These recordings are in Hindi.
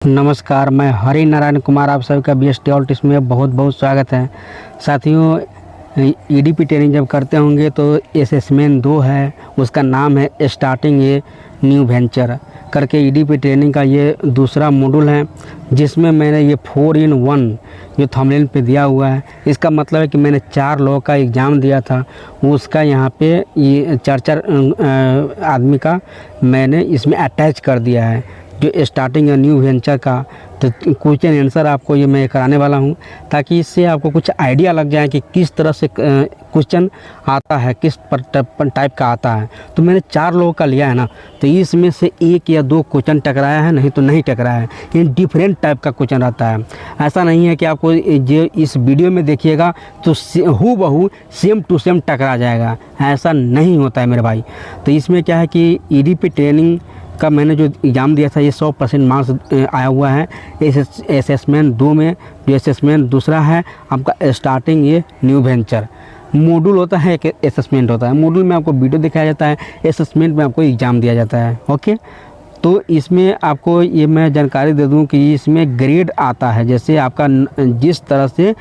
नमस्कार, मैं हरि नारायण कुमार आप सभी का BST ऑल टिप्स में बहुत बहुत स्वागत है। साथियों, EDP ट्रेनिंग जब करते होंगे तो असेसमेंट 2 है, उसका नाम है स्टार्टिंग ए न्यू वेंचर करके EDP ट्रेनिंग का ये दूसरा मॉड्यूल है, जिसमें मैंने ये 4-in-1 जो थंबनेल पे दिया हुआ है। इसका मतलब है कि मैंने 4 लोगों का एग्ज़ाम दिया था, उसका यहाँ पे ये 4-4 आदमी का मैंने इसमें अटैच कर दिया है, जो स्टार्टिंग न्यू वेंचर का। तो क्वेश्चन आंसर आपको ये मैं कराने वाला हूँ, ताकि इससे आपको कुछ आइडिया लग जाए कि किस तरह से क्वेश्चन आता है, किस टाइप का आता है। तो मैंने 4 लोगों का लिया है ना, तो इसमें से 1 या 2 क्वेश्चन टकराया है, नहीं तो नहीं टकराया है। ये डिफरेंट टाइप का क्वेश्चन रहता है। ऐसा नहीं है कि आपको जो इस वीडियो में देखिएगा तो हूबहू सेम टू सेम टकरा जाएगा, ऐसा नहीं होता है मेरे भाई। तो इसमें क्या है कि EDP ट्रेनिंग का मैंने जो एग्ज़ाम दिया था ये 100% मार्क्स आया हुआ है। असेसमेंट 2 में जो असेसमेंट दूसरा है आपका स्टार्टिंग ये न्यू वेंचर मॉड्यूल होता है, एक असेसमेंट होता है। मॉड्यूल में आपको वीडियो दिखाया जाता है, असेसमेंट में आपको एग्ज़ाम दिया जाता है। ओके, तो इसमें आपको ये मैं जानकारी दे दूं कि इसमें ग्रेड आता है। जैसे आपका जिस तरह से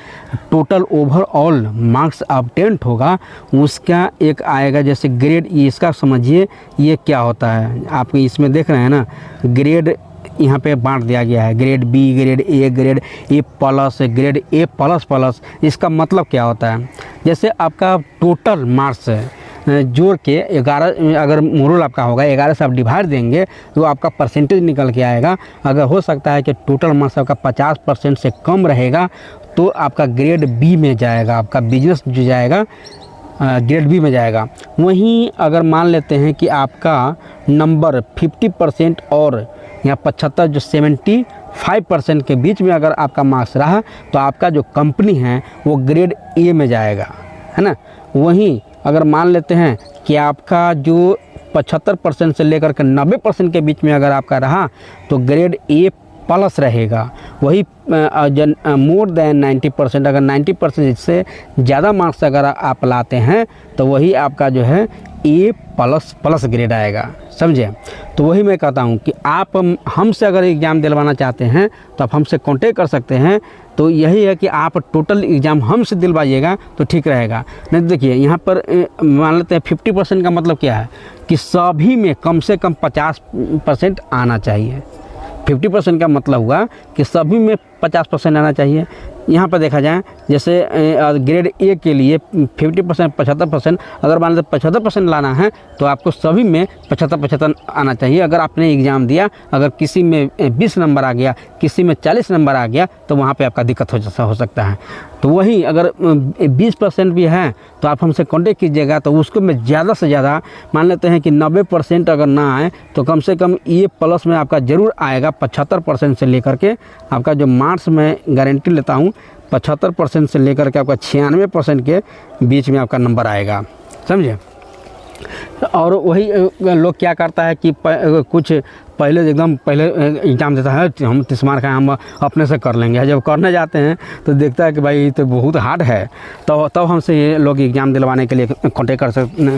टोटल ओवरऑल मार्क्स ऑब्टेन्ड होगा उसका एक आएगा जैसे ग्रेड। इसका समझिए ये क्या होता है, आप इसमें देख रहे हैं ना, ग्रेड यहाँ पे बांट दिया गया है, grade B, grade A, grade A plus, grade A plus plus. इसका मतलब क्या होता है, जैसे आपका टोटल मार्क्स है जोड़ के 11, अगर मॉड्यूल आपका होगा 11 से आप डिवाइड देंगे तो आपका परसेंटेज निकल के आएगा। अगर हो सकता है कि टोटल मार्क्स आपका 50% से कम रहेगा तो आपका ग्रेड B में जाएगा, आपका बिजनेस जो जाएगा ग्रेड B में जाएगा। वहीं अगर मान लेते हैं कि आपका नंबर 50% और या 75 जो 75% के बीच में अगर आपका मार्क्स रहा तो आपका जो कंपनी है वो ग्रेड A में जाएगा, है ना। वहीं अगर मान लेते हैं कि आपका जो 75% से लेकर के 90% के बीच में अगर आपका रहा तो ग्रेड A प्लस रहेगा। वही मोर देन 90%, अगर 90% से ज़्यादा मार्क्स अगर आप लाते हैं तो वही आपका जो है A प्लस प्लस ग्रेड आएगा, समझे। तो वही मैं कहता हूँ कि आप हमसे अगर एग्ज़ाम दिलवाना चाहते हैं तो आप हमसे कांटेक्ट कर सकते हैं। तो यही है कि आप टोटल एग्ज़ाम हमसे दिलवाइएगा तो ठीक रहेगा। नहीं देखिए यहाँ पर मान लेते हैं 50% का मतलब क्या है कि सभी में कम से कम 50% आना चाहिए। 50% का मतलब हुआ कि सभी में 50% आना चाहिए। यहाँ पर देखा जाए जैसे ग्रेड A के लिए 50%, 75%, अगर मान लेते 75% लाना है तो आपको सभी में 75% आना चाहिए। अगर आपने एग्ज़ाम दिया, अगर किसी में 20 नंबर आ गया, किसी में 40 नंबर आ गया तो वहाँ पे आपका दिक्कत हो सकता है। तो वही अगर 20% भी है तो आप हमसे कांटेक्ट कीजिएगा। तो उसको में ज़्यादा से ज़्यादा मान लेते हैं कि 90% अगर ना आए तो कम से कम A प्लस में आपका ज़रूर आएगा। 75% से लेकर के आपका जो मार्क्स मैं गारंटी लेता हूँ 75% से लेकर के आपका 96% के बीच में आपका नंबर आएगा, समझे। और वही लोग क्या करता है कि कुछ पहले एकदम पहले एग्ज़ाम देता है, हम 30 मार्क का हम अपने से कर लेंगे। जब करने जाते हैं तो देखता है कि भाई ये तो बहुत हार्ड है, तो तब हमसे ये लोग एग्ज़ाम दिलवाने के लिए कांटेक्ट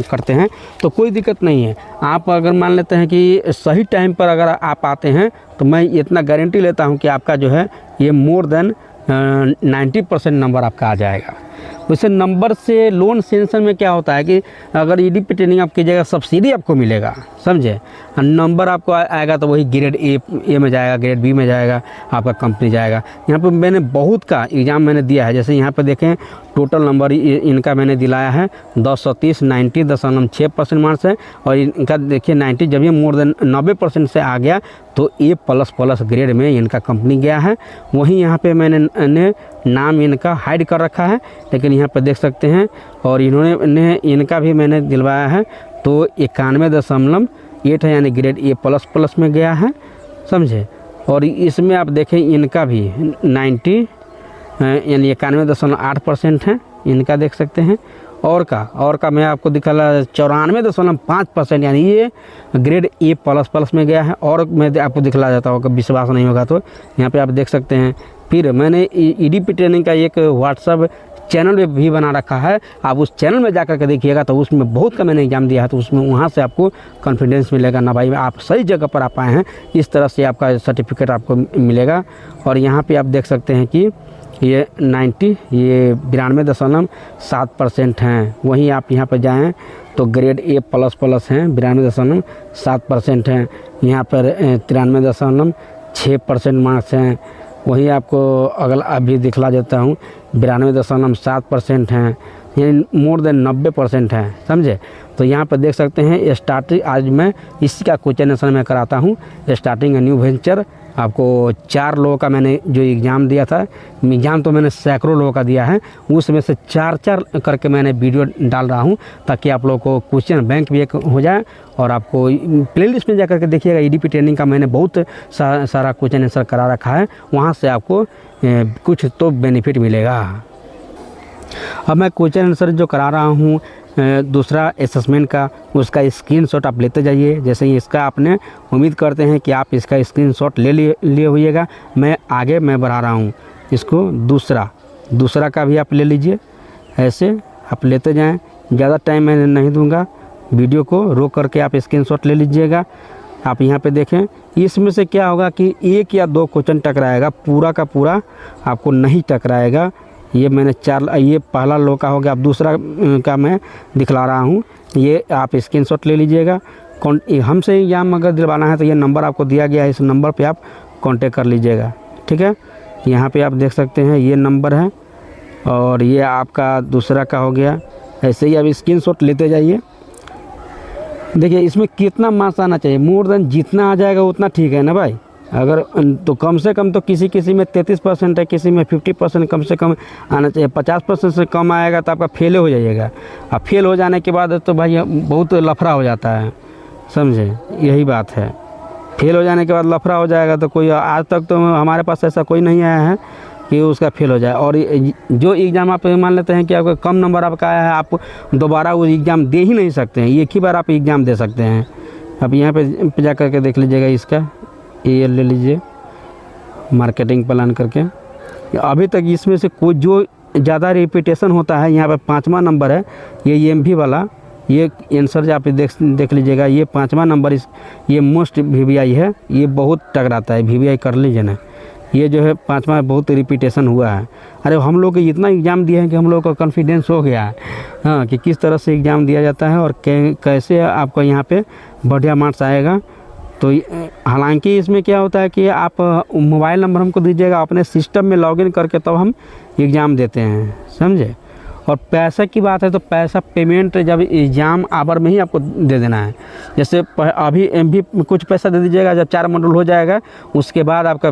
करते हैं। तो कोई दिक्कत नहीं है। आप अगर मान लेते हैं कि सही टाइम पर अगर आप आते हैं तो मैं इतना गारंटी लेता हूँ कि आपका जो है ये मोर देन 90% नंबर आपका आ जाएगा। वैसे नंबर से लोन सेंक्शन में क्या होता है कि अगर EDP ट्रेनिंग आप कीजिएगा सब्सिडी आपको मिलेगा, समझे। नंबर आपको आएगा तो वही ग्रेड A में जाएगा, ग्रेड B में जाएगा, आपका कंपनी जाएगा। यहाँ पे मैंने बहुत का एग्ज़ाम मैंने दिया है। जैसे यहाँ पे देखें टोटल नंबर इनका मैंने दिलाया है 1030, 90.6% मार्क्स है। और इनका देखिए 90, जब ये मोर देन 90% से आ गया तो A प्लस प्लस ग्रेड में इनका कंपनी गया है। वहीं यहाँ पे मैंने नाम इनका हाइड कर रखा है, लेकिन यहाँ पे देख सकते हैं। और इन्होंने इनका भी मैंने दिलवाया है तो 91.8 है, यानी ग्रेड A प्लस प्लस में गया है, समझे। और इसमें आप देखें इनका भी 90 यानी 91.8% है, इनका देख सकते हैं। और का मैं आपको दिखा 94.5%, यानी ये ग्रेड A प्लस प्लस में गया है। और मैं आपको दिखला जाता हूँ, विश्वास नहीं होगा तो यहाँ पे आप देख सकते हैं। फिर मैंने EDP ट्रेनिंग का एक व्हाट्सअप चैनल में भी बना रखा है, आप उस चैनल में जाकर के देखिएगा तो उसमें बहुत का मैंने एग्ज़ाम दिया है, तो उसमें वहाँ से आपको कॉन्फिडेंस मिलेगा ना भाई आप सही जगह पर आप आए हैं, इस तरह से आपका सर्टिफिकेट आपको मिलेगा। और यहाँ पे आप देख सकते हैं कि ये 92.7% हैं। वहीं आप यहाँ पर जाएँ तो ग्रेड A++ हैं 92.7% हैं। यहाँ पर 93.6% मार्क्स हैं। वहीं आपको अगर अभी दिखला देता हूँ 92.7% हैं, यानी मोर देन 90% हैं, समझे। तो यहाँ पर देख सकते हैं स्टार्टिंग, आज मैं इसी का क्वेश्चन आंसर मैं कराता हूँ। स्टार्टिंग ए न्यू वेंचर, आपको 4 लोगों का मैंने जो एग्ज़ाम दिया था, एग्ज़ाम तो मैंने सैकड़ों लोगों का दिया है, उसमें से 4 करके मैंने वीडियो डाल रहा हूं, ताकि आप लोगों को क्वेश्चन बैंक भी एक हो जाए। और आपको प्लेलिस्ट में जाकर के देखिएगा, ईडीपी ट्रेनिंग का मैंने बहुत सारा क्वेश्चन आंसर करा रखा है, वहाँ से आपको कुछ तो बेनिफिट मिलेगा। अब मैं क्वेश्चन आंसर जो करा रहा हूँ दूसरा असेसमेंट का, उसका स्क्रीनशॉट आप लेते जाइए। जैसे ही इसका आपने उम्मीद करते हैं कि आप इसका स्क्रीनशॉट ले लिए होइएगा। मैं आगे बढ़ा रहा हूँ इसको, दूसरा का भी आप ले लीजिए। ऐसे आप लेते जाएं, ज़्यादा टाइम मैं नहीं दूंगा, वीडियो को रोक करके आप स्क्रीनशॉट ले लीजिएगा। आप यहाँ पे देखें, इसमें से क्या होगा कि 1 या 2 क्वेश्चन टकराएगा, पूरा का पूरा आपको नहीं टकराएगा। ये मैंने 4, ये पहला लो का हो गया। अब दूसरा का मैं दिखला रहा हूँ, ये आप स्क्रीनशॉट ले लीजिएगा। हमसे एग्जाम अगर दिलवाना है तो ये नंबर आपको दिया गया है, इस नंबर पे आप कांटेक्ट कर लीजिएगा, ठीक है। यहाँ पे आप देख सकते हैं ये नंबर है, और ये आपका दूसरा का हो गया। ऐसे ही आप स्क्रीनशॉट लेते जाइए। देखिए इसमें कितना मार्क्स आना चाहिए, मोर देन जितना आ जाएगा उतना ठीक है ना भाई। अगर तो कम से कम तो किसी में 33% है, किसी में 50% कम से कम आना चाहिए। 50% से कम आएगा तो आपका फेल हो जाइएगा। अब फेल हो जाने के बाद तो भाई बहुत लफड़ा हो जाता है, समझे, यही बात है। फेल हो जाने के बाद लफड़ा हो जाएगा तो कोई, आज तक तो हमारे पास ऐसा कोई नहीं आया है कि उसका फेल हो जाए। और जो एग्ज़ाम आप मान लेते हैं कि आपका कम नंबर आपका आया है, आप दोबारा वो एग्ज़ाम दे ही नहीं सकते हैं, एक ही बार आप एग्ज़ाम दे सकते हैं। अब यहाँ पे जा करके देख लीजिएगा, इसका ये ले लीजिए मार्केटिंग प्लान करके। अभी तक इसमें से कोई जो ज़्यादा रिपीटेशन होता है, यहाँ पर 5वां नंबर है, ये EMV वाला, ये आंसर जो आप देख लीजिएगा, ये 5वां नंबर ये मोस्ट VVI है, ये बहुत टकराता है। VVI कर लीजिए ना, ये जो है 5वां बहुत रिपीटेशन हुआ है। अरे हम लोग इतना एग्ज़ाम दिए हैं कि हम लोग का कॉन्फिडेंस हो गया है, हाँ, कि किस तरह से एग्ज़ाम दिया जाता है और कैसे आपको यहाँ पे बढ़िया मार्क्स आएगा। तो हालांकि इसमें क्या होता है कि आप मोबाइल नंबर हमको दीजिएगा, अपने सिस्टम में लॉगिन करके तब हम एग्ज़ाम देते हैं, समझे। और पैसा की बात है तो पैसा पेमेंट जब एग्ज़ाम आवर में ही आपको दे देना है। जैसे अभी MV कुछ पैसा दे दीजिएगा, जब 4 मॉड्यूल हो जाएगा उसके बाद आपका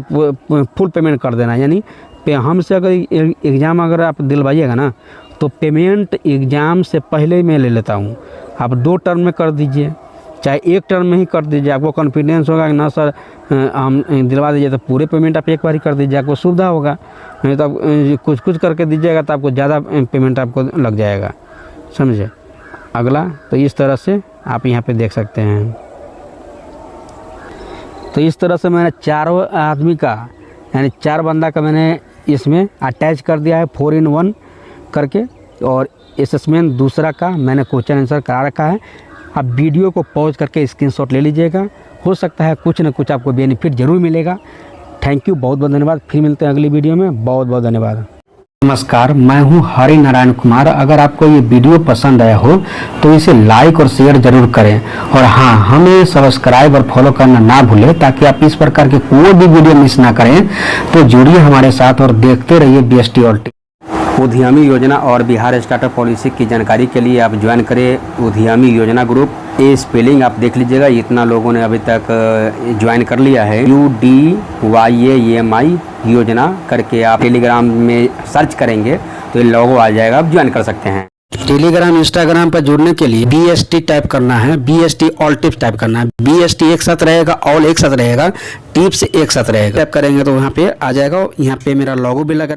फुल पेमेंट कर देना। यानी हमसे अगर एग्ज़ाम अगर आप दिलवाइएगा ना, तो पेमेंट एग्ज़ाम से पहले मैं ले लेता हूँ। आप 2 टर्म में कर दीजिए, चाहे 1 टर्म में ही कर दीजिए, आपको कॉन्फिडेंस होगा कि ना सर हम दिलवा दीजिए, तो पूरे पेमेंट आप एक बार ही कर दीजिए, आपको सुविधा होगा। नहीं तो आप कुछ करके दीजिएगा तो आपको ज़्यादा पेमेंट आपको लग जाएगा, समझे। अगला तो इस तरह से आप यहाँ पे देख सकते हैं। तो इस तरह से मैंने 4 आदमी का, यानी 4 बंदा का मैंने इसमें अटैच कर दिया है 4 in 1 करके। और असेसमेंट दूसरा का मैंने क्वेश्चन आंसर करा रखा है। आप वीडियो को पॉज करके स्क्रीनशॉट ले लीजिएगा, हो सकता है कुछ न कुछ आपको बेनिफिट ज़रूर मिलेगा। थैंक यू, बहुत बहुत धन्यवाद। फिर मिलते हैं अगली वीडियो में, बहुत बहुत धन्यवाद। नमस्कार, मैं हूं हरि नारायण कुमार। अगर आपको ये वीडियो पसंद आया हो तो इसे लाइक और शेयर जरूर करें, और हाँ, हमें सब्सक्राइब और फॉलो करना ना भूलें, ताकि आप इस प्रकार की कोई भी वीडियो मिस ना करें। तो जुड़िए हमारे साथ और देखते रहिए BST ऑल्टी। उद्यमी योजना और बिहार स्टार्टअप पॉलिसी की जानकारी के लिए आप ज्वाइन करें उद्यमी योजना ग्रुप। ये स्पेलिंग आप देख लीजिएगा, इतना लोगों ने अभी तक ज्वाइन कर लिया है। UDYAMI योजना करके आप टेलीग्राम में सर्च करेंगे तो ये लोगो आ जाएगा, आप ज्वाइन कर सकते हैं। टेलीग्राम इंस्टाग्राम पर जुड़ने के लिए BST टाइप करना है, BST ऑल टिप्स टाइप करना है। BST एक साथ रहेगा, ऑल एक साथ रहेगा, टिप्स एक साथ रहेगा। टाइप करेंगे तो वहाँ पे आ जाएगा। यहाँ पे मेरा लोगो भी लगा